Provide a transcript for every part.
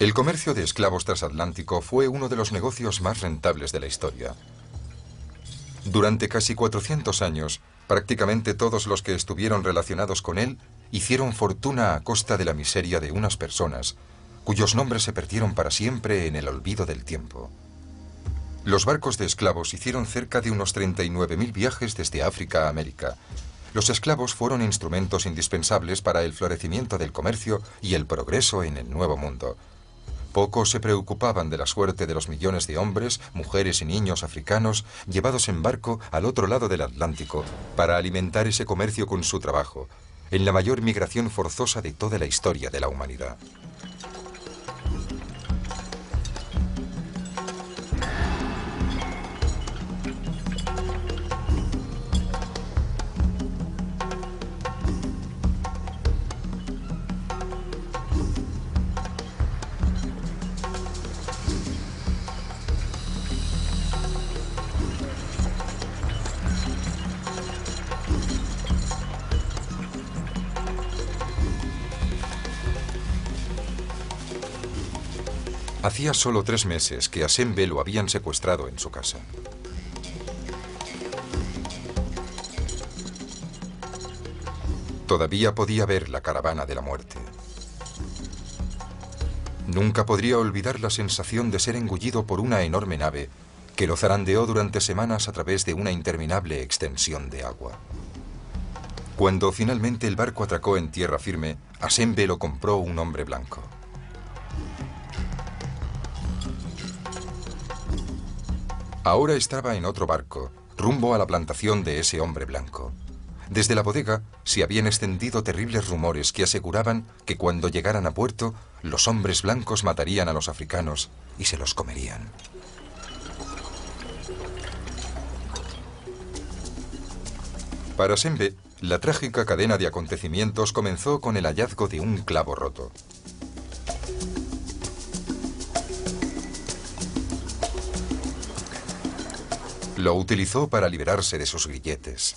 El comercio de esclavos transatlántico fue uno de los negocios más rentables de la historia. Durante casi 400 años, prácticamente todos los que estuvieron relacionados con él hicieron fortuna a costa de la miseria de unas personas, cuyos nombres se perdieron para siempre en el olvido del tiempo. Los barcos de esclavos hicieron cerca de unos 39.000 viajes desde África a América. Los esclavos fueron instrumentos indispensables para el florecimiento del comercio y el progreso en el Nuevo Mundo. Pocos se preocupaban de la suerte de los millones de hombres, mujeres y niños africanos llevados en barco al otro lado del Atlántico para alimentar ese comercio con su trabajo, en la mayor migración forzosa de toda la historia de la humanidad. Hacía solo 3 meses que a Sembe lo habían secuestrado en su casa. Todavía podía ver la caravana de la muerte. Nunca podría olvidar la sensación de ser engullido por una enorme nave que lo zarandeó durante semanas a través de una interminable extensión de agua. Cuando finalmente el barco atracó en tierra firme, a Sembe lo compró un hombre blanco. Ahora estaba en otro barco, rumbo a la plantación de ese hombre blanco. Desde la bodega se habían extendido terribles rumores que aseguraban que cuando llegaran a puerto, los hombres blancos matarían a los africanos y se los comerían. Para Sembe, la trágica cadena de acontecimientos comenzó con el hallazgo de un clavo roto. Lo utilizó para liberarse de sus grilletes.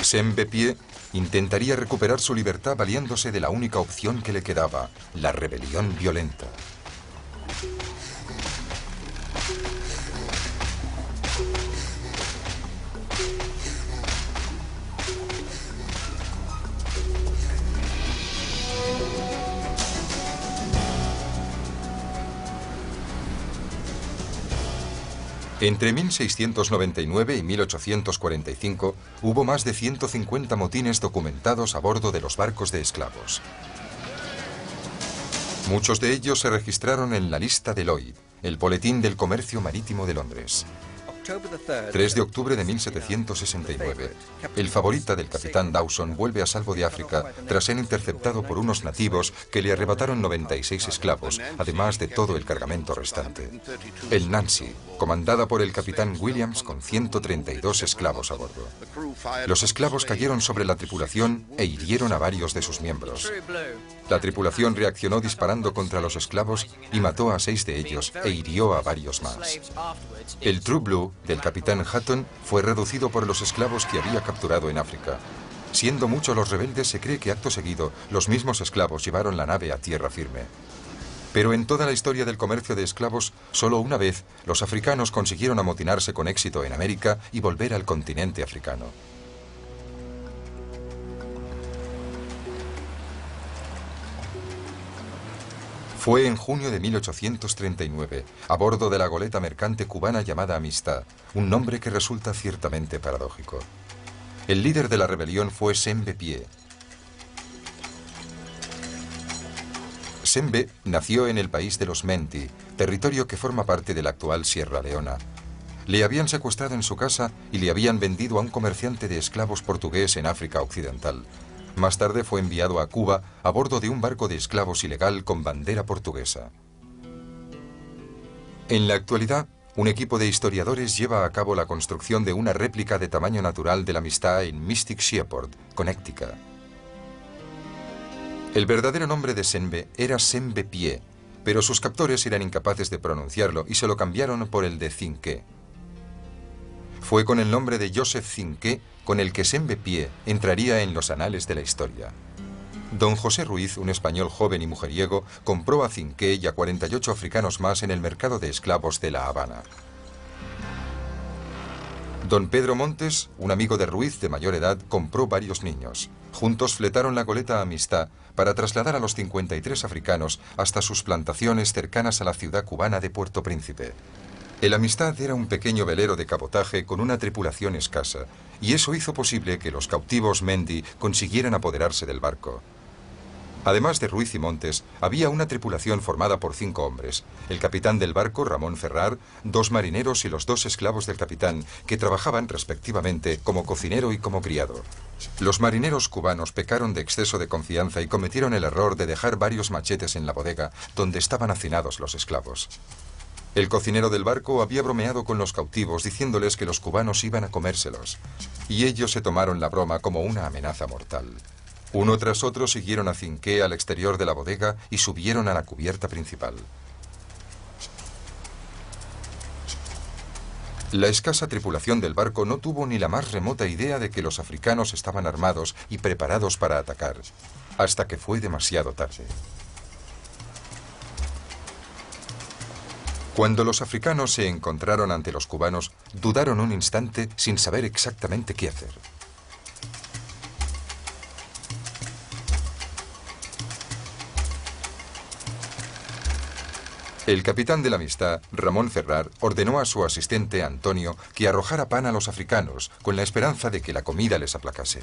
Sembe Pie intentaría recuperar su libertad valiéndose de la única opción que le quedaba, la rebelión violenta. Entre 1699 y 1845 hubo más de 150 motines documentados a bordo de los barcos de esclavos. Muchos de ellos se registraron en la lista de Lloyd, el boletín del comercio marítimo de Londres. 3 de octubre de 1769. El favorita del capitán Dawson vuelve a salvo de África tras ser interceptado por unos nativos que le arrebataron 96 esclavos, además de todo el cargamento restante. El Nancy, comandada por el capitán Williams con 132 esclavos a bordo. Los esclavos cayeron sobre la tripulación e hirieron a varios de sus miembros. La tripulación reaccionó disparando contra los esclavos y mató a 6 de ellos e hirió a varios más. El True Blue del capitán Hutton fue reducido por los esclavos que había capturado en África. Siendo muchos los rebeldes, se cree que acto seguido los mismos esclavos llevaron la nave a tierra firme. Pero en toda la historia del comercio de esclavos, solo una vez los africanos consiguieron amotinarse con éxito en América y volver al continente africano. Fue en junio de 1839, a bordo de la goleta mercante cubana llamada Amistad, un nombre que resulta ciertamente paradójico. El líder de la rebelión fue Sembe Pie. Sembe nació en el país de los Menti, territorio que forma parte de la actual Sierra Leona. Le habían secuestrado en su casa y le habían vendido a un comerciante de esclavos portugués en África Occidental. Más tarde fue enviado a Cuba a bordo de un barco de esclavos ilegal con bandera portuguesa. En la actualidad, un equipo de historiadores lleva a cabo la construcción de una réplica de tamaño natural de la Amistad en Mystic Seaport, Connecticut. El verdadero nombre de Sembe era Sembe Pie, pero sus captores eran incapaces de pronunciarlo y se lo cambiaron por el de Cinqué. Fue con el nombre de Joseph Cinqué con el que Sembé-Pié entraría en los anales de la historia. Don José Ruiz, un español joven y mujeriego, compró a Cinqué y a 48 africanos más en el mercado de esclavos de La Habana. Don Pedro Montes, un amigo de Ruiz de mayor edad, compró varios niños. Juntos fletaron la goleta Amistad para trasladar a los 53 africanos hasta sus plantaciones cercanas a la ciudad cubana de Puerto Príncipe. El Amistad era un pequeño velero de cabotaje con una tripulación escasa, y eso hizo posible que los cautivos Mendy consiguieran apoderarse del barco. Además de Ruiz y Montes, había una tripulación formada por 5 hombres, el capitán del barco, Ramón Ferrar, 2 marineros y los 2 esclavos del capitán, que trabajaban respectivamente como cocinero y como criado. Los marineros cubanos pecaron de exceso de confianza y cometieron el error de dejar varios machetes en la bodega donde estaban hacinados los esclavos. El cocinero del barco había bromeado con los cautivos diciéndoles que los cubanos iban a comérselos, y ellos se tomaron la broma como una amenaza mortal. Uno tras otro siguieron a Cinqué al exterior de la bodega y subieron a la cubierta principal. La escasa tripulación del barco no tuvo ni la más remota idea de que los africanos estaban armados y preparados para atacar, hasta que fue demasiado tarde. Cuando los africanos se encontraron ante los cubanos, dudaron un instante sin saber exactamente qué hacer. El capitán de la Amistad, Ramón Ferrar, ordenó a su asistente, Antonio, que arrojara pan a los africanos, con la esperanza de que la comida les aplacase.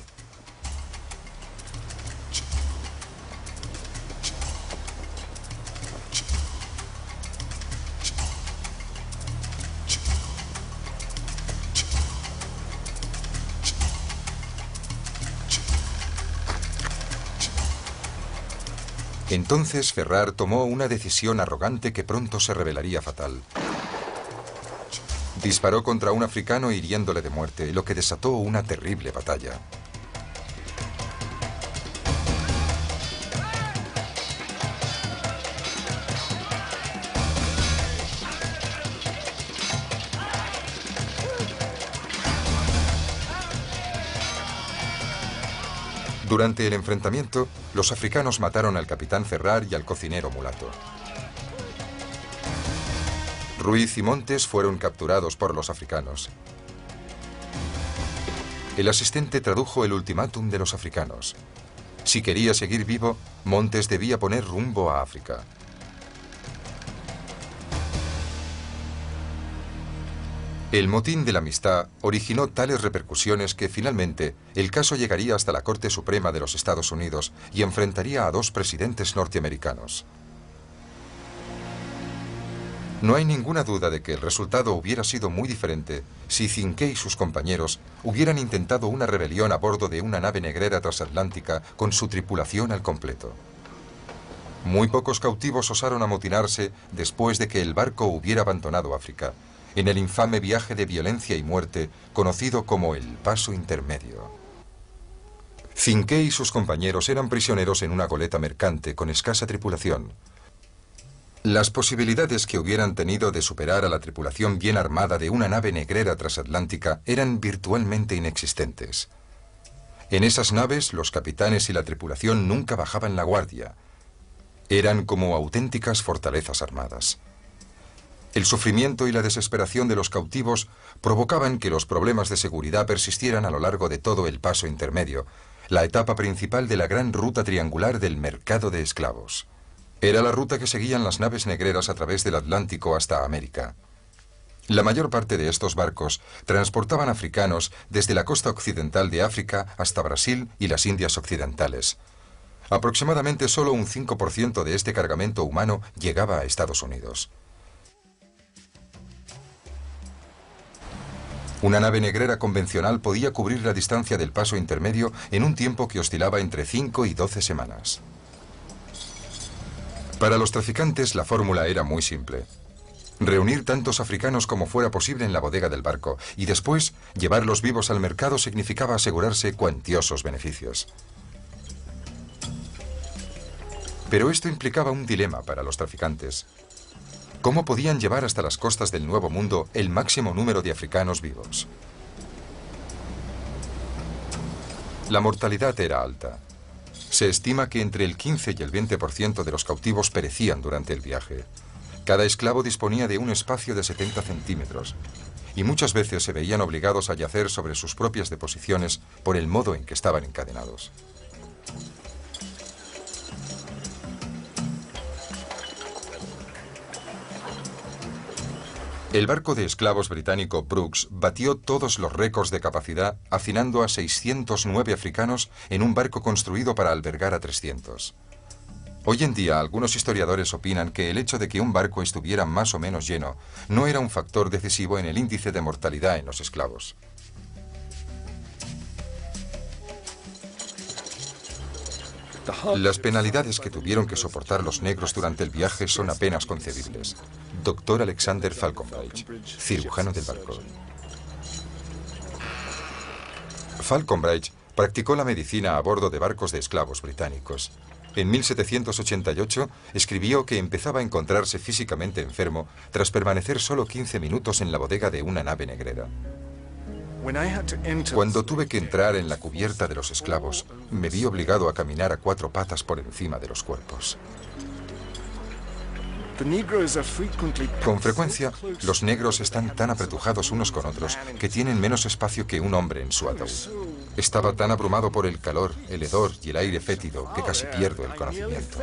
Entonces Ferrar tomó una decisión arrogante que pronto se revelaría fatal. Disparó contra un africano hiriéndole de muerte, lo que desató una terrible batalla. Durante el enfrentamiento, los africanos mataron al capitán Ferrar y al cocinero mulato. Ruiz y Montes fueron capturados por los africanos. El asistente tradujo el ultimátum de los africanos. Si quería seguir vivo, Montes debía poner rumbo a África. El motín de la Amistad originó tales repercusiones que finalmente el caso llegaría hasta la Corte Suprema de los Estados Unidos y enfrentaría a 2 presidentes norteamericanos. No hay ninguna duda de que el resultado hubiera sido muy diferente si Cinqué y sus compañeros hubieran intentado una rebelión a bordo de una nave negrera transatlántica con su tripulación al completo. Muy pocos cautivos osaron amotinarse después de que el barco hubiera abandonado África, en el infame viaje de violencia y muerte conocido como el Paso Intermedio. Cinqué y sus compañeros eran prisioneros en una goleta mercante con escasa tripulación. Las posibilidades que hubieran tenido de superar a la tripulación bien armada de una nave negrera transatlántica eran virtualmente inexistentes. En esas naves, los capitanes y la tripulación nunca bajaban la guardia. Eran como auténticas fortalezas armadas. El sufrimiento y la desesperación de los cautivos provocaban que los problemas de seguridad persistieran a lo largo de todo el Paso Intermedio, la etapa principal de la gran ruta triangular del mercado de esclavos. Era la ruta que seguían las naves negreras a través del Atlántico hasta América. La mayor parte de estos barcos transportaban africanos desde la costa occidental de África hasta Brasil y las Indias Occidentales. Aproximadamente solo un 5% de este cargamento humano llegaba a Estados Unidos. Una nave negrera convencional podía cubrir la distancia del Paso Intermedio en un tiempo que oscilaba entre 5 y 12 semanas. Para los traficantes la fórmula era muy simple. Reunir tantos africanos como fuera posible en la bodega del barco y después llevarlos vivos al mercado significaba asegurarse cuantiosos beneficios. Pero esto implicaba un dilema para los traficantes. ¿Cómo podían llevar hasta las costas del Nuevo Mundo el máximo número de africanos vivos? La mortalidad era alta. Se estima que entre el 15 y el 20% de los cautivos perecían durante el viaje. Cada esclavo disponía de un espacio de 70 centímetros y muchas veces se veían obligados a yacer sobre sus propias deposiciones por el modo en que estaban encadenados. El barco de esclavos británico Brooks batió todos los récords de capacidad, hacinando a 609 africanos en un barco construido para albergar a 300. Hoy en día, algunos historiadores opinan que el hecho de que un barco estuviera más o menos lleno no era un factor decisivo en el índice de mortalidad en los esclavos. Las penalidades que tuvieron que soportar los negros durante el viaje son apenas concebibles. Dr. Alexander Falconbridge, cirujano del barco. Falconbridge practicó la medicina a bordo de barcos de esclavos británicos. En 1788 escribió que empezaba a encontrarse físicamente enfermo tras permanecer solo 15 minutos en la bodega de una nave negrera. Cuando tuve que entrar en la cubierta de los esclavos, me vi obligado a caminar a 4 patas por encima de los cuerpos. Con frecuencia, los negros están tan apretujados unos con otros que tienen menos espacio que un hombre en su ataúd. Estaba tan abrumado por el calor, el hedor y el aire fétido que casi pierdo el conocimiento.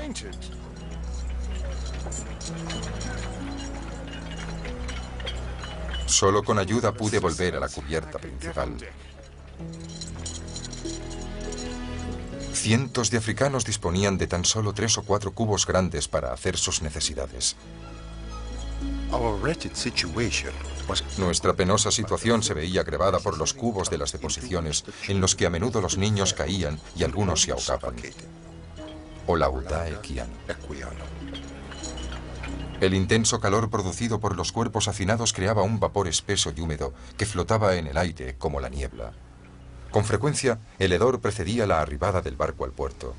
Solo con ayuda pude volver a la cubierta principal. Cientos de africanos disponían de tan solo 3 o 4 cubos grandes para hacer sus necesidades. Nuestra penosa situación se veía agravada por los cubos de las deposiciones, en los que a menudo los niños caían y algunos se ahogaban. Olaudae Equiano. El intenso calor producido por los cuerpos hacinados creaba un vapor espeso y húmedo que flotaba en el aire como la niebla. Con frecuencia, el hedor precedía la arribada del barco al puerto.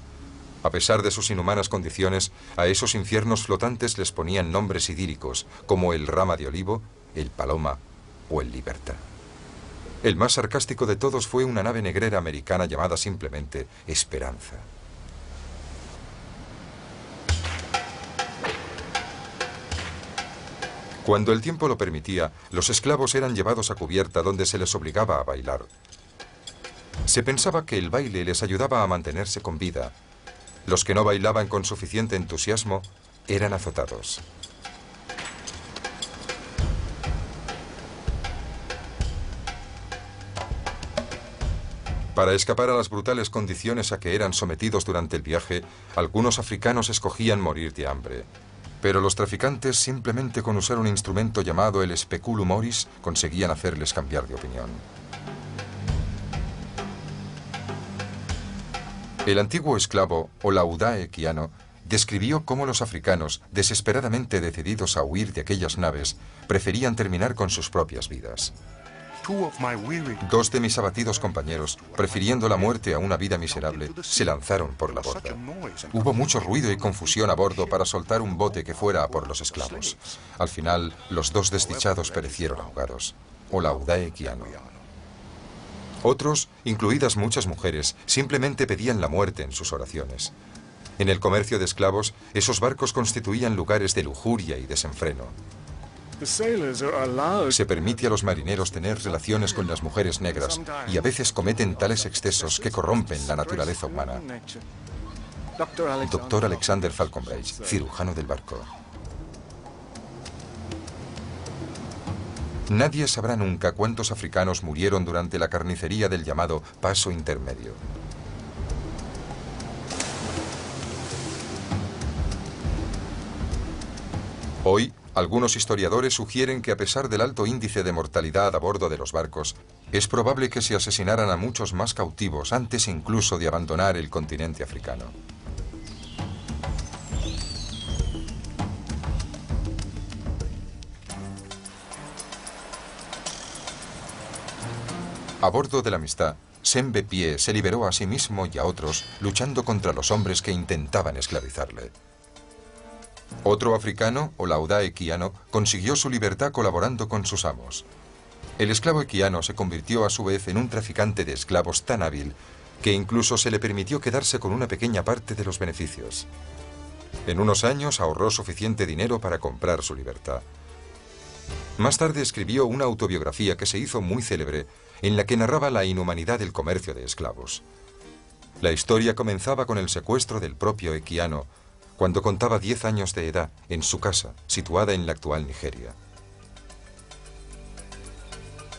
A pesar de sus inhumanas condiciones, a esos infiernos flotantes les ponían nombres idílicos, como el Rama de Olivo, el Paloma o el Libertad. El más sarcástico de todos fue una nave negrera americana llamada simplemente Esperanza. Cuando el tiempo lo permitía, los esclavos eran llevados a cubierta donde se les obligaba a bailar. Se pensaba que el baile les ayudaba a mantenerse con vida. Los que no bailaban con suficiente entusiasmo eran azotados. Para escapar a las brutales condiciones a que eran sometidos durante el viaje, algunos africanos escogían morir de hambre. Pero los traficantes, simplemente con usar un instrumento llamado el speculum oris, conseguían hacerles cambiar de opinión. El antiguo esclavo Olaudae Equiano describió cómo los africanos, desesperadamente decididos a huir de aquellas naves, preferían terminar con sus propias vidas. 2 de mis abatidos compañeros, prefiriendo la muerte a una vida miserable, se lanzaron por la borda. Hubo mucho ruido y confusión a bordo para soltar un bote que fuera a por los esclavos. Al final, los 2 desdichados perecieron ahogados. Olaudae Equiano. Otros, incluidas muchas mujeres, simplemente pedían la muerte en sus oraciones. En el comercio de esclavos, esos barcos constituían lugares de lujuria y desenfreno. Se permite a los marineros tener relaciones con las mujeres negras y a veces cometen tales excesos que corrompen la naturaleza humana. Dr. Alexander Falconbridge, cirujano del barco. Nadie sabrá nunca cuántos africanos murieron durante la carnicería del llamado Paso Intermedio. Hoy, algunos historiadores sugieren que a pesar del alto índice de mortalidad a bordo de los barcos, es probable que se asesinaran a muchos más cautivos antes incluso de abandonar el continente africano. A bordo de la Amistad, Sembe Pie se liberó a sí mismo y a otros luchando contra los hombres que intentaban esclavizarle. Otro africano, Olaudá Equiano, consiguió su libertad colaborando con sus amos. El esclavo equiano se convirtió a su vez en un traficante de esclavos tan hábil que incluso se le permitió quedarse con una pequeña parte de los beneficios. En unos años ahorró suficiente dinero para comprar su libertad. Más tarde escribió una autobiografía que se hizo muy célebre, en la que narraba la inhumanidad del comercio de esclavos. La historia comenzaba con el secuestro del propio Equiano, cuando contaba 10 años de edad, en su casa, situada en la actual Nigeria.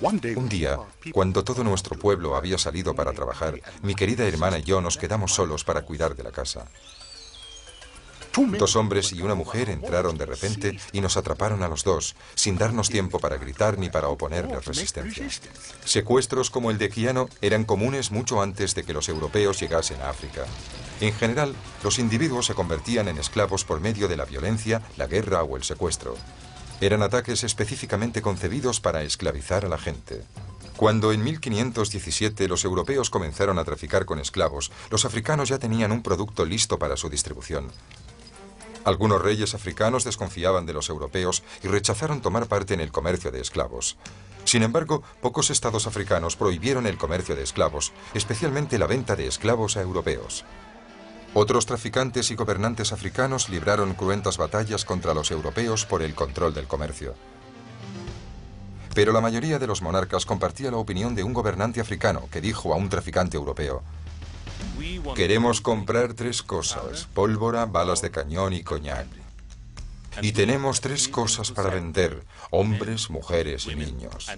Un día, cuando todo nuestro pueblo había salido para trabajar, mi querida hermana y yo nos quedamos solos para cuidar de la casa. 2 hombres y una mujer entraron de repente y nos atraparon a los dos, sin darnos tiempo para gritar ni para oponerles resistencia. Secuestros como el de Equiano eran comunes mucho antes de que los europeos llegasen a África. En general, los individuos se convertían en esclavos por medio de la violencia, la guerra o el secuestro. Eran ataques específicamente concebidos para esclavizar a la gente. Cuando en 1517 los europeos comenzaron a traficar con esclavos, los africanos ya tenían un producto listo para su distribución. Algunos reyes africanos desconfiaban de los europeos y rechazaron tomar parte en el comercio de esclavos. Sin embargo, pocos estados africanos prohibieron el comercio de esclavos, especialmente la venta de esclavos a europeos. Otros traficantes y gobernantes africanos libraron cruentas batallas contra los europeos por el control del comercio. Pero la mayoría de los monarcas compartía la opinión de un gobernante africano que dijo a un traficante europeo: queremos comprar 3 cosas, pólvora, balas de cañón y coñac. Y tenemos 3 cosas para vender, hombres, mujeres y niños.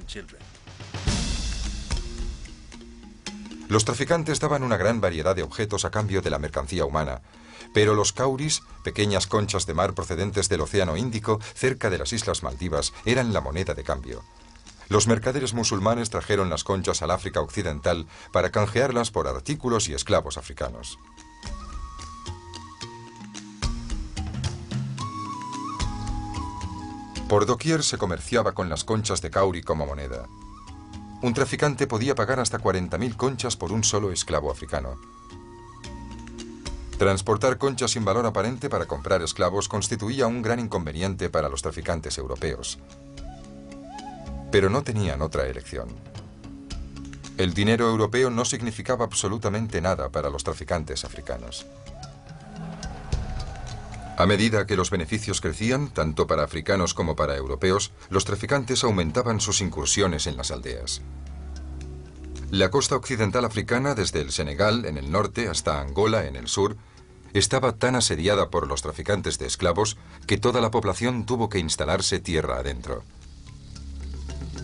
Los traficantes daban una gran variedad de objetos a cambio de la mercancía humana, pero los cauris, pequeñas conchas de mar procedentes del Océano Índico, cerca de las Islas Maldivas, eran la moneda de cambio. Los mercaderes musulmanes trajeron las conchas al África Occidental para canjearlas por artículos y esclavos africanos. Por doquier se comerciaba con las conchas de cauri como moneda. Un traficante podía pagar hasta 40.000 conchas por un solo esclavo africano. Transportar conchas sin valor aparente para comprar esclavos constituía un gran inconveniente para los traficantes europeos. Pero no tenían otra elección. El dinero europeo no significaba absolutamente nada para los traficantes africanos. A medida que los beneficios crecían, tanto para africanos como para europeos, los traficantes aumentaban sus incursiones en las aldeas. La costa occidental africana, desde el Senegal, en el norte, hasta Angola, en el sur, estaba tan asediada por los traficantes de esclavos que toda la población tuvo que instalarse tierra adentro.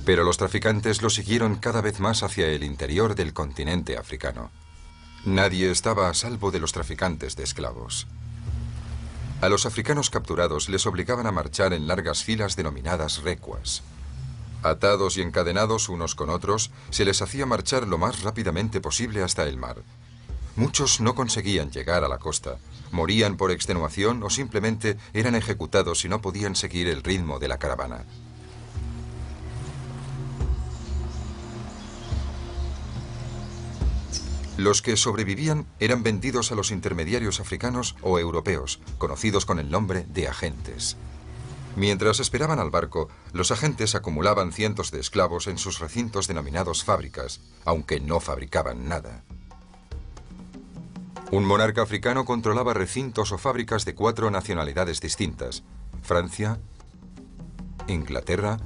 Pero los traficantes lo siguieron cada vez más hacia el interior del continente africano. Nadie estaba a salvo de los traficantes de esclavos. A los africanos capturados les obligaban a marchar en largas filas denominadas recuas. Atados y encadenados unos con otros, se les hacía marchar lo más rápidamente posible hasta el mar. Muchos no conseguían llegar a la costa, morían por extenuación o simplemente eran ejecutados si no podían seguir el ritmo de la caravana. Los que sobrevivían eran vendidos a los intermediarios africanos o europeos, conocidos con el nombre de agentes. Mientras esperaban al barco, los agentes acumulaban cientos de esclavos en sus recintos denominados fábricas, aunque no fabricaban nada. Un monarca africano controlaba recintos o fábricas de 4 nacionalidades distintas: Francia, Inglaterra,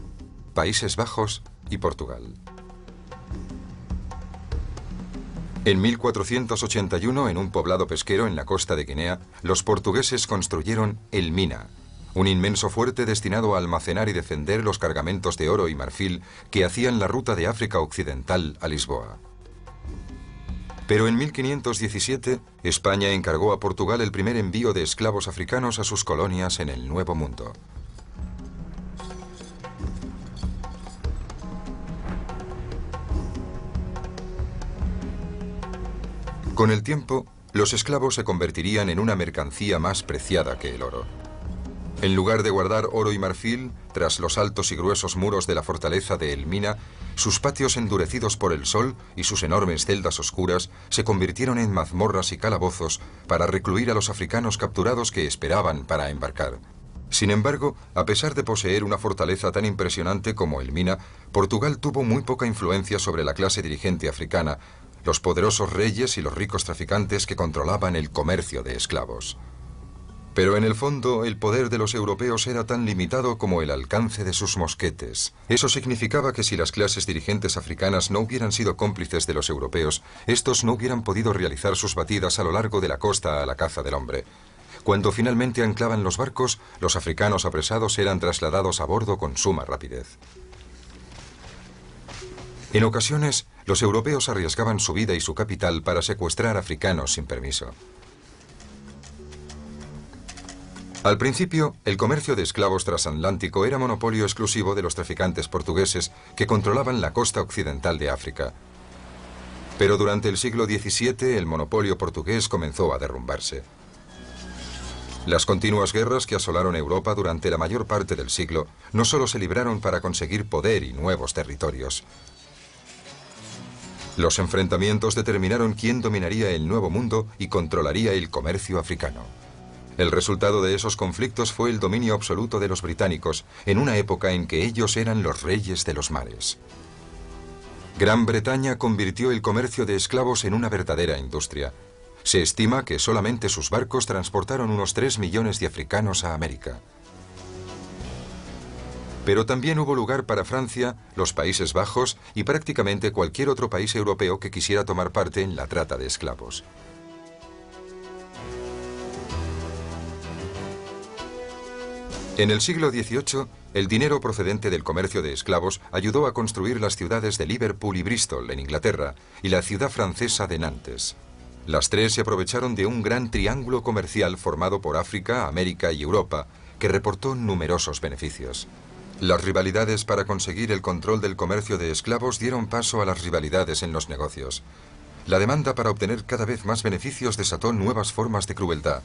Países Bajos y Portugal. En 1481, en un poblado pesquero en la costa de Guinea, los portugueses construyeron el Mina, un inmenso fuerte destinado a almacenar y defender los cargamentos de oro y marfil que hacían la ruta de África Occidental a Lisboa. Pero en 1517, España encargó a Portugal el primer envío de esclavos africanos a sus colonias en el Nuevo Mundo. Con el tiempo, los esclavos se convertirían en una mercancía más preciada que el oro. En lugar de guardar oro y marfil, tras los altos y gruesos muros de la fortaleza de Elmina, sus patios endurecidos por el sol y sus enormes celdas oscuras se convirtieron en mazmorras y calabozos para recluir a los africanos capturados que esperaban para embarcar. Sin embargo, a pesar de poseer una fortaleza tan impresionante como Elmina, Portugal tuvo muy poca influencia sobre la clase dirigente africana, los poderosos reyes y los ricos traficantes que controlaban el comercio de esclavos. Pero en el fondo, el poder de los europeos era tan limitado como el alcance de sus mosquetes. Eso significaba que si las clases dirigentes africanas no hubieran sido cómplices de los europeos, estos no hubieran podido realizar sus batidas a lo largo de la costa a la caza del hombre. Cuando finalmente anclaban los barcos, los africanos apresados eran trasladados a bordo con suma rapidez. En ocasiones, los europeos arriesgaban su vida y su capital para secuestrar africanos sin permiso. Al principio, el comercio de esclavos transatlántico era monopolio exclusivo de los traficantes portugueses que controlaban la costa occidental de África. Pero durante el siglo XVII, el monopolio portugués comenzó a derrumbarse. Las continuas guerras que asolaron Europa durante la mayor parte del siglo no solo se libraron para conseguir poder y nuevos territorios. Los enfrentamientos determinaron quién dominaría el Nuevo Mundo y controlaría el comercio africano. El resultado de esos conflictos fue el dominio absoluto de los británicos, en una época en que ellos eran los reyes de los mares. Gran Bretaña convirtió el comercio de esclavos en una verdadera industria. Se estima que solamente sus barcos transportaron unos 3 millones de africanos a América. Pero también hubo lugar para Francia, los Países Bajos y prácticamente cualquier otro país europeo que quisiera tomar parte en la trata de esclavos. En el siglo XVIII, el dinero procedente del comercio de esclavos ayudó a construir las ciudades de Liverpool y Bristol, en Inglaterra, y la ciudad francesa de Nantes. Las tres se aprovecharon de un gran triángulo comercial formado por África, América y Europa, que reportó numerosos beneficios. Las rivalidades para conseguir el control del comercio de esclavos dieron paso a las rivalidades en los negocios. La demanda para obtener cada vez más beneficios desató nuevas formas de crueldad.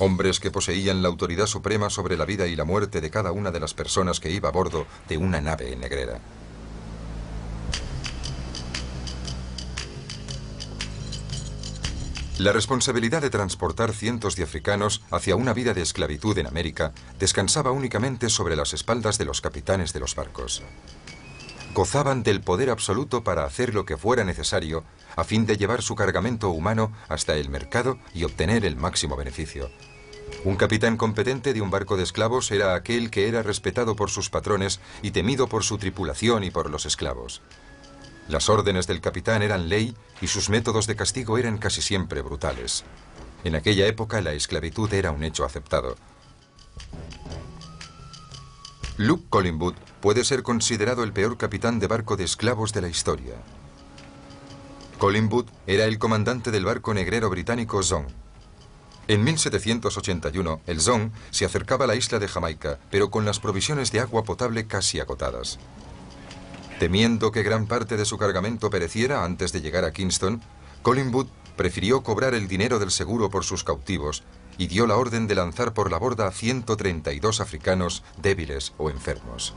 Hombres que poseían la autoridad suprema sobre la vida y la muerte de cada una de las personas que iba a bordo de una nave negrera. La responsabilidad de transportar cientos de africanos hacia una vida de esclavitud en América descansaba únicamente sobre las espaldas de los capitanes de los barcos. Gozaban del poder absoluto para hacer lo que fuera necesario a fin de llevar su cargamento humano hasta el mercado y obtener el máximo beneficio. Un capitán competente de un barco de esclavos era aquel que era respetado por sus patrones y temido por su tripulación y por los esclavos. Las órdenes del capitán eran ley y sus métodos de castigo eran casi siempre brutales. En aquella época la esclavitud era un hecho aceptado. Luke Collingwood puede ser considerado el peor capitán de barco de esclavos de la historia. Collingwood era el comandante del barco negrero británico Zong. En 1781, el Zong se acercaba a la isla de Jamaica, pero con las provisiones de agua potable casi agotadas. Temiendo que gran parte de su cargamento pereciera antes de llegar a Kingston, Collingwood prefirió cobrar el dinero del seguro por sus cautivos y dio la orden de lanzar por la borda a 132 africanos débiles o enfermos.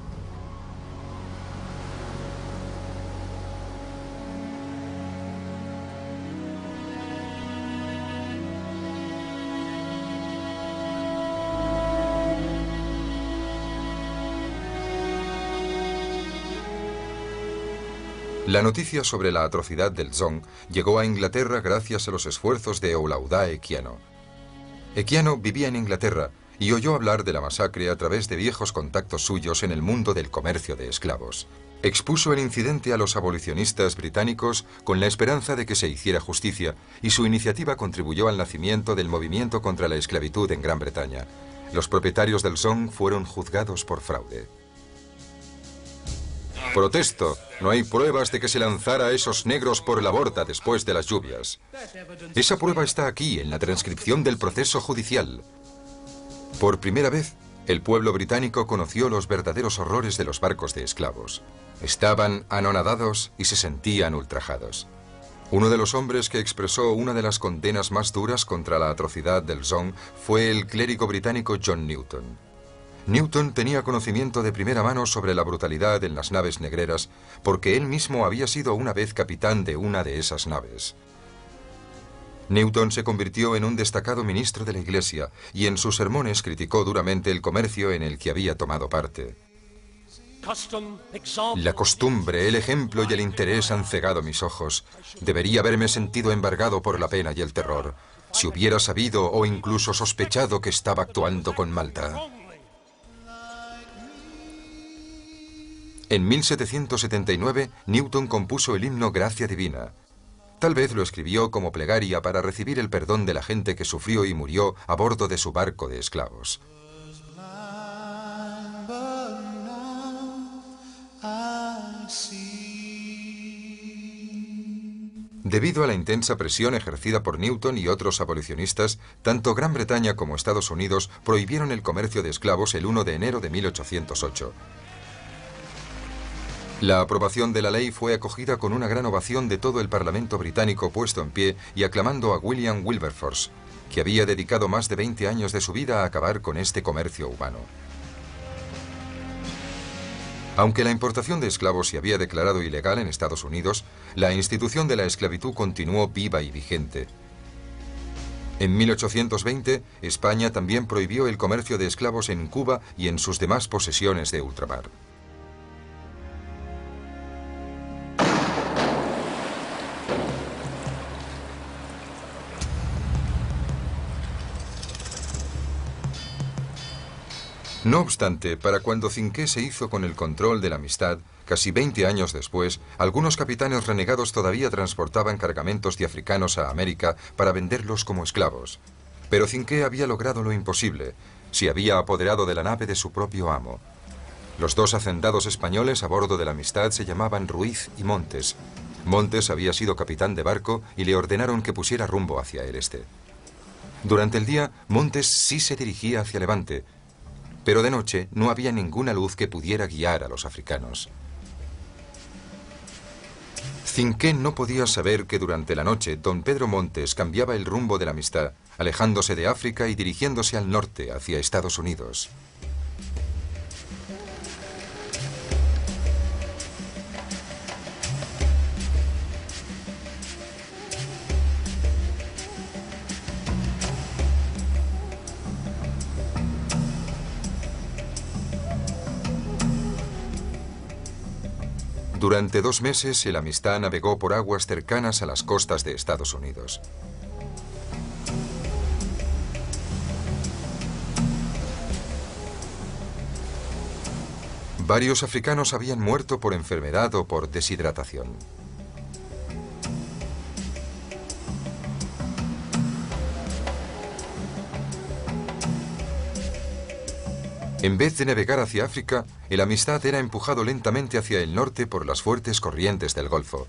La noticia sobre la atrocidad del Zong llegó a Inglaterra gracias a los esfuerzos de Olaudah Equiano. Equiano vivía en Inglaterra y oyó hablar de la masacre a través de viejos contactos suyos en el mundo del comercio de esclavos. Expuso el incidente a los abolicionistas británicos con la esperanza de que se hiciera justicia, y su iniciativa contribuyó al nacimiento del movimiento contra la esclavitud en Gran Bretaña. Los propietarios del Zong fueron juzgados por fraude. Protesto, no hay pruebas de que se lanzara a esos negros por la borda después de las lluvias. Esa prueba está aquí, en la transcripción del proceso judicial. Por primera vez, el pueblo británico conoció los verdaderos horrores de los barcos de esclavos. Estaban anonadados y se sentían ultrajados. Uno de los hombres que expresó una de las condenas más duras contra la atrocidad del Zong fue el clérigo británico John Newton. Newton tenía conocimiento de primera mano sobre la brutalidad en las naves negreras porque él mismo había sido una vez capitán de una de esas naves. Newton se convirtió en un destacado ministro de la Iglesia y en sus sermones criticó duramente el comercio en el que había tomado parte. La costumbre, el ejemplo y el interés han cegado mis ojos. Debería haberme sentido embargado por la pena y el terror, si hubiera sabido o incluso sospechado que estaba actuando con maldad. En 1779, Newton compuso el himno Gracia Divina. Tal vez lo escribió como plegaria para recibir el perdón de la gente que sufrió y murió a bordo de su barco de esclavos. Debido a la intensa presión ejercida por Newton y otros abolicionistas, tanto Gran Bretaña como Estados Unidos prohibieron el comercio de esclavos el 1 de enero de 1808. La aprobación de la ley fue acogida con una gran ovación de todo el Parlamento británico puesto en pie y aclamando a William Wilberforce, que había dedicado más de 20 años de su vida a acabar con este comercio humano. Aunque la importación de esclavos se había declarado ilegal en Estados Unidos, la institución de la esclavitud continuó viva y vigente. En 1820, España también prohibió el comercio de esclavos en Cuba y en sus demás posesiones de ultramar. No obstante, para cuando Cinqué se hizo con el control de la Amistad, casi 20 años después, algunos capitanes renegados todavía transportaban cargamentos de africanos a América para venderlos como esclavos. Pero Cinqué había logrado lo imposible. Se había apoderado de la nave de su propio amo. Los dos hacendados españoles a bordo de la Amistad se llamaban Ruiz y Montes. Montes había sido capitán de barco y le ordenaron que pusiera rumbo hacia el este. Durante el día, Montes sí se dirigía hacia Levante, pero de noche no había ninguna luz que pudiera guiar a los africanos. Cinqué no podía saber que durante la noche don Pedro Montes cambiaba el rumbo de la Amistad, alejándose de África y dirigiéndose al norte, hacia Estados Unidos. Durante 2 meses, el Amistad navegó por aguas cercanas a las costas de Estados Unidos. Varios africanos habían muerto por enfermedad o por deshidratación. En vez de navegar hacia África, el Amistad era empujado lentamente hacia el norte por las fuertes corrientes del Golfo.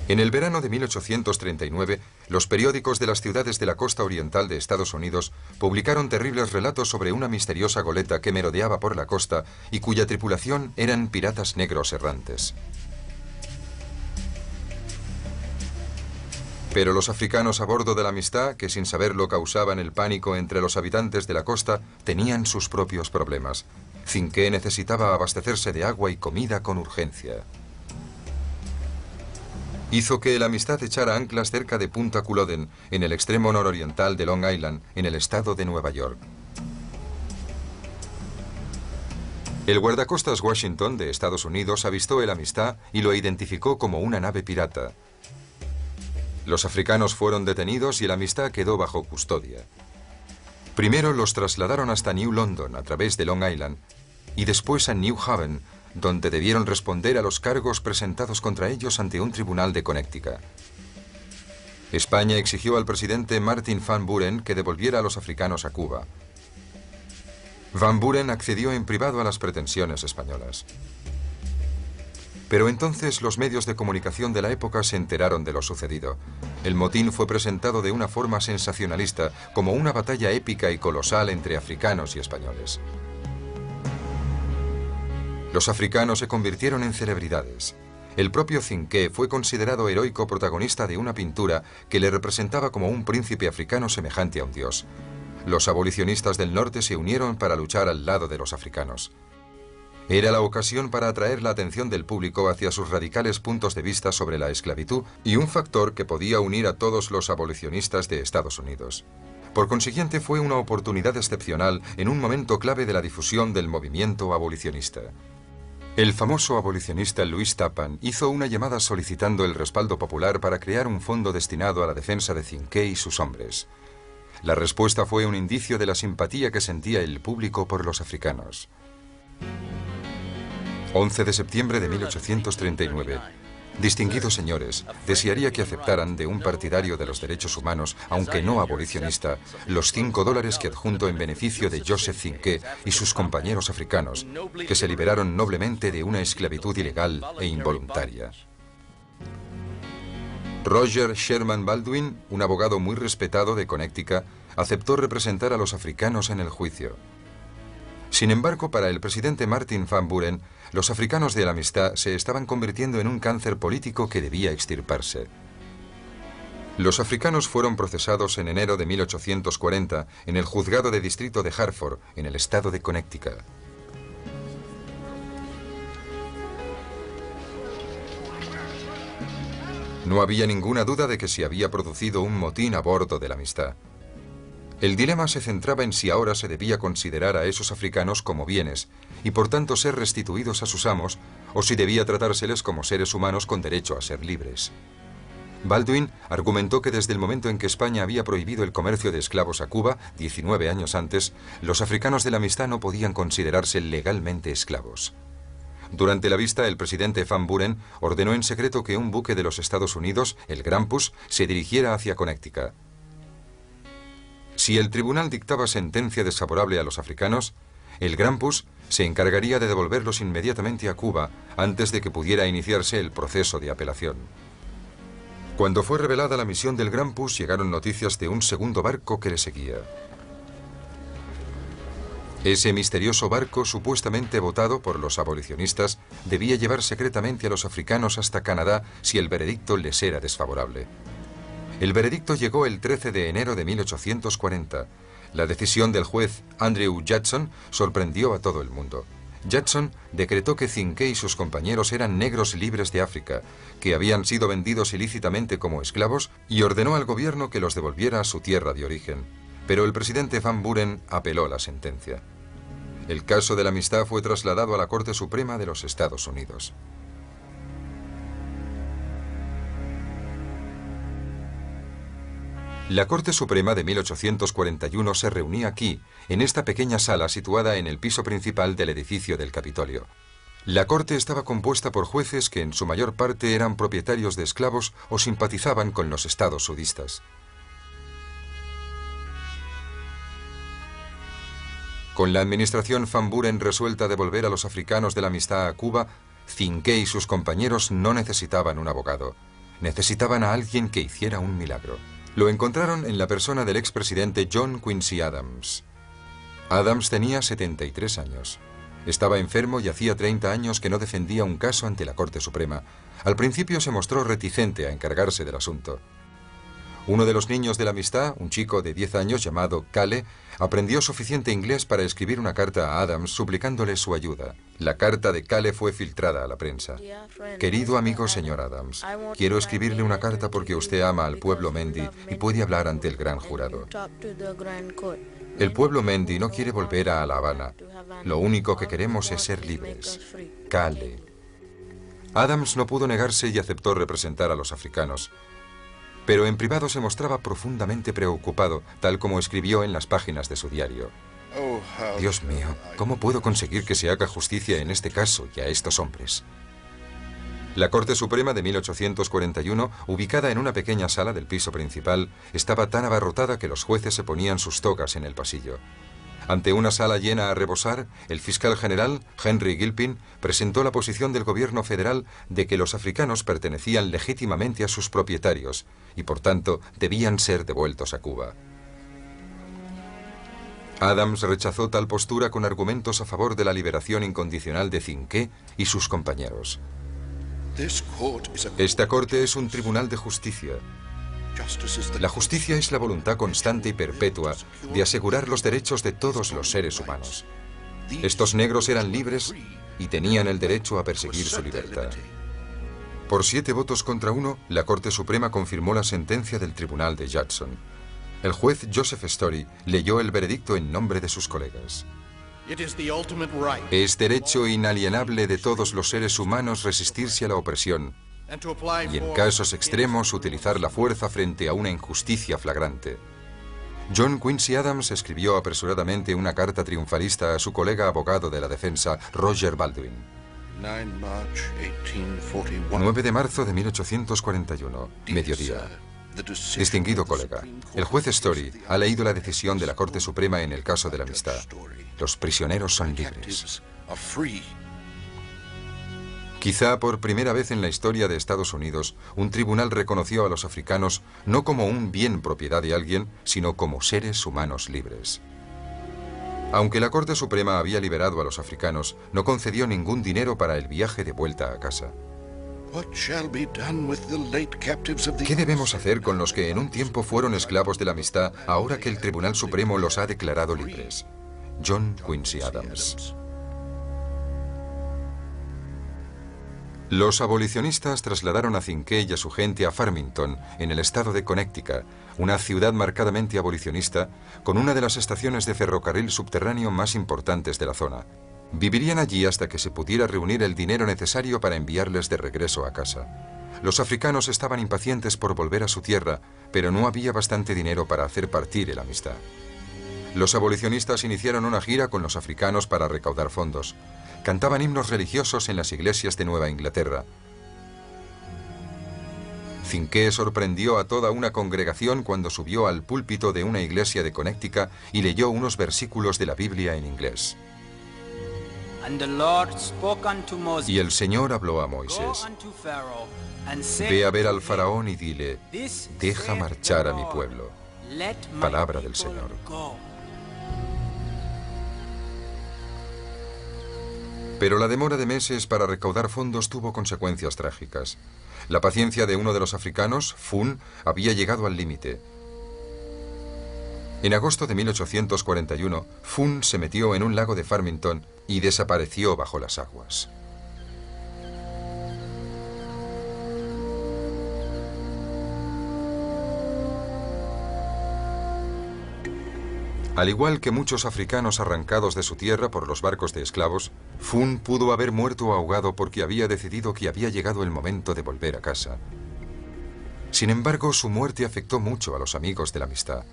En el verano de 1839, los periódicos de las ciudades de la costa oriental de Estados Unidos publicaron terribles relatos sobre una misteriosa goleta que merodeaba por la costa y cuya tripulación eran piratas negros errantes. Pero los africanos a bordo de la Amistad, que sin saberlo causaban el pánico entre los habitantes de la costa, tenían sus propios problemas. Cinqué necesitaba abastecerse de agua y comida con urgencia. Hizo que el Amistad echara anclas cerca de Punta Culloden, en el extremo nororiental de Long Island, en el estado de Nueva York. El guardacostas Washington de Estados Unidos avistó el Amistad y lo identificó como una nave pirata. Los africanos fueron detenidos y el Amistad quedó bajo custodia. Primero los trasladaron hasta New London a través de Long Island y después a New Haven, donde debieron responder a los cargos presentados contra ellos ante un tribunal de Connecticut. España exigió al presidente Martin Van Buren que devolviera a los africanos a Cuba. Van Buren accedió en privado a las pretensiones españolas. Pero entonces los medios de comunicación de la época se enteraron de lo sucedido. El motín fue presentado de una forma sensacionalista, como una batalla épica y colosal entre africanos y españoles. Los africanos se convirtieron en celebridades. El propio Cinqué fue considerado heroico protagonista de una pintura que le representaba como un príncipe africano semejante a un dios. Los abolicionistas del norte se unieron para luchar al lado de los africanos. Era la ocasión para atraer la atención del público hacia sus radicales puntos de vista sobre la esclavitud y un factor que podía unir a todos los abolicionistas de Estados Unidos. Por consiguiente, fue una oportunidad excepcional en un momento clave de la difusión del movimiento abolicionista. El famoso abolicionista Louis Tappan hizo una llamada solicitando el respaldo popular para crear un fondo destinado a la defensa de Cinqué y sus hombres. La respuesta fue un indicio de la simpatía que sentía el público por los africanos. 11 de septiembre de 1839. Distinguidos señores, desearía que aceptaran de un partidario de los derechos humanos, aunque no abolicionista, los $5 que adjunto en beneficio de Joseph Cinqué y sus compañeros africanos, que se liberaron noblemente de una esclavitud ilegal e involuntaria. Roger Sherman Baldwin, un abogado muy respetado de Connecticut, aceptó representar a los africanos en el juicio. Sin embargo, para el presidente Martin Van Buren, los africanos de la Amistad se estaban convirtiendo en un cáncer político que debía extirparse. Los africanos fueron procesados en enero de 1840 en el juzgado de distrito de Hartford, en el estado de Connecticut. No había ninguna duda de que se había producido un motín a bordo de la Amistad. El dilema se centraba en si ahora se debía considerar a esos africanos como bienes y por tanto ser restituidos a sus amos, o si debía tratárseles como seres humanos con derecho a ser libres. Baldwin argumentó que desde el momento en que España había prohibido el comercio de esclavos a Cuba, 19 años antes, los africanos de la Amistad no podían considerarse legalmente esclavos. Durante la vista, el presidente Van Buren ordenó en secreto que un buque de los Estados Unidos, el Grampus, se dirigiera hacia Connecticut. Si el tribunal dictaba sentencia desfavorable a los africanos, el Grampus se encargaría de devolverlos inmediatamente a Cuba antes de que pudiera iniciarse el proceso de apelación. Cuando fue revelada la misión del Grampus, llegaron noticias de un segundo barco que le seguía. Ese misterioso barco, supuestamente votado por los abolicionistas, debía llevar secretamente a los africanos hasta Canadá si el veredicto les era desfavorable. El veredicto llegó el 13 de enero de 1840. La decisión del juez Andrew Jackson sorprendió a todo el mundo. Jackson decretó que Cinqué y sus compañeros eran negros libres de África, que habían sido vendidos ilícitamente como esclavos, y ordenó al gobierno que los devolviera a su tierra de origen. Pero el presidente Van Buren apeló la sentencia. El caso de la Amistad fue trasladado a la Corte Suprema de los Estados Unidos. La Corte Suprema de 1841 se reunía aquí, en esta pequeña sala situada en el piso principal del edificio del Capitolio. La Corte estaba compuesta por jueces que en su mayor parte eran propietarios de esclavos o simpatizaban con los estados sudistas. Con la administración Van Buren resuelta a devolver a los africanos de la Amistad a Cuba, Cinqué y sus compañeros no necesitaban un abogado. Necesitaban a alguien que hiciera un milagro. Lo encontraron en la persona del expresidente John Quincy Adams. Adams tenía 73 años. Estaba enfermo y hacía 30 años que no defendía un caso ante la Corte Suprema. Al principio se mostró reticente a encargarse del asunto. Uno de los niños de la Amistad, un chico de 10 años llamado Cale, aprendió suficiente inglés para escribir una carta a Adams suplicándole su ayuda. La carta de Cale fue filtrada a la prensa. Querido amigo señor Adams, quiero escribirle una carta porque usted ama al pueblo Mendi y puede hablar ante el gran jurado. El pueblo Mendi no quiere volver a La Habana. Lo único que queremos es ser libres. Cale. Adams no pudo negarse y aceptó representar a los africanos. Pero en privado se mostraba profundamente preocupado, tal como escribió en las páginas de su diario. Dios mío, ¿cómo puedo conseguir que se haga justicia en este caso y a estos hombres? La Corte Suprema de 1841, ubicada en una pequeña sala del piso principal, estaba tan abarrotada que los jueces se ponían sus togas en el pasillo. Ante una sala llena a rebosar, el fiscal general, Henry Gilpin, presentó la posición del gobierno federal de que los africanos pertenecían legítimamente a sus propietarios y, por tanto, debían ser devueltos a Cuba. Adams rechazó tal postura con argumentos a favor de la liberación incondicional de Cinqué y sus compañeros. Esta corte es un tribunal de justicia. La justicia es la voluntad constante y perpetua de asegurar los derechos de todos los seres humanos. Estos negros eran libres y tenían el derecho a perseguir su libertad. Por 7 votos contra 1, la Corte Suprema confirmó la sentencia del Tribunal de Jackson. El juez Joseph Story leyó el veredicto en nombre de sus colegas. Es derecho inalienable de todos los seres humanos resistirse a la opresión y, en casos extremos, utilizar la fuerza frente a una injusticia flagrante. John Quincy Adams escribió apresuradamente una carta triunfalista a su colega abogado de la defensa, Roger Baldwin. 9 de marzo de 1841, mediodía. Distinguido colega, el juez Story ha leído la decisión de la Corte Suprema en el caso de la amistad. Los prisioneros son libres. Quizá por primera vez en la historia de Estados Unidos, un tribunal reconoció a los africanos no como un bien propiedad de alguien, sino como seres humanos libres. Aunque la Corte Suprema había liberado a los africanos, no concedió ningún dinero para el viaje de vuelta a casa. ¿Qué debemos hacer con los que en un tiempo fueron esclavos de la amistad, ahora que el Tribunal Supremo los ha declarado libres? John Quincy Adams. Los abolicionistas trasladaron a Cinqué y a su gente a Farmington, en el estado de Connecticut, una ciudad marcadamente abolicionista, con una de las estaciones de ferrocarril subterráneo más importantes de la zona. Vivirían allí hasta que se pudiera reunir el dinero necesario para enviarles de regreso a casa. Los africanos estaban impacientes por volver a su tierra, pero no había bastante dinero para hacer partir el amistad. Los abolicionistas iniciaron una gira con los africanos para recaudar fondos. Cantaban himnos religiosos en las iglesias de Nueva Inglaterra. Cinqué sorprendió a toda una congregación cuando subió al púlpito de una iglesia de Connecticut y leyó unos versículos de la Biblia en inglés. Y el Señor habló a Moisés: Ve a ver al faraón y dile, deja marchar a mi pueblo. Palabra del Señor. Pero la demora de meses para recaudar fondos tuvo consecuencias trágicas. La paciencia de uno de los africanos, Fun, había llegado al límite. En agosto de 1841, Fun se metió en un lago de Farmington y desapareció bajo las aguas. Al igual que muchos africanos arrancados de su tierra por los barcos de esclavos, Fun pudo haber muerto ahogado porque había decidido que había llegado el momento de volver a casa. Sin embargo, su muerte afectó mucho a los amigos de la amistad.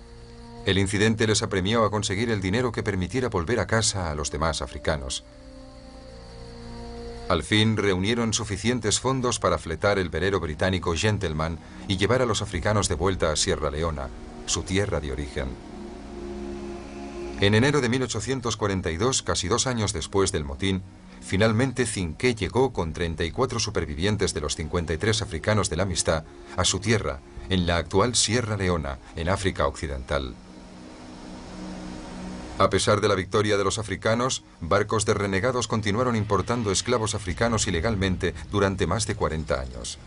El incidente les apremió a conseguir el dinero que permitiera volver a casa a los demás africanos. Al fin reunieron suficientes fondos para fletar el velero británico Gentleman y llevar a los africanos de vuelta a Sierra Leona, su tierra de origen. En enero de 1842, casi 2 años después del motín, finalmente Cinqué llegó con 34 supervivientes de los 53 africanos de la amistad a su tierra, en la actual Sierra Leona, en África Occidental. A pesar de la victoria de los africanos, barcos de renegados continuaron importando esclavos africanos ilegalmente durante más de 40 años.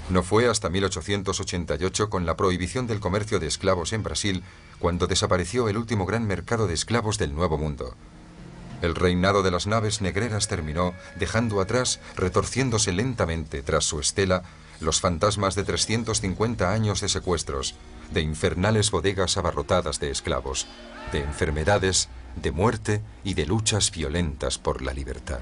No fue hasta 1888, con la prohibición del comercio de esclavos en Brasil, cuando desapareció el último gran mercado de esclavos del Nuevo Mundo. El reinado de las naves negreras terminó, dejando atrás, retorciéndose lentamente tras su estela, los fantasmas de 350 años de secuestros, de infernales bodegas abarrotadas de esclavos, de enfermedades, de muerte y de luchas violentas por la libertad.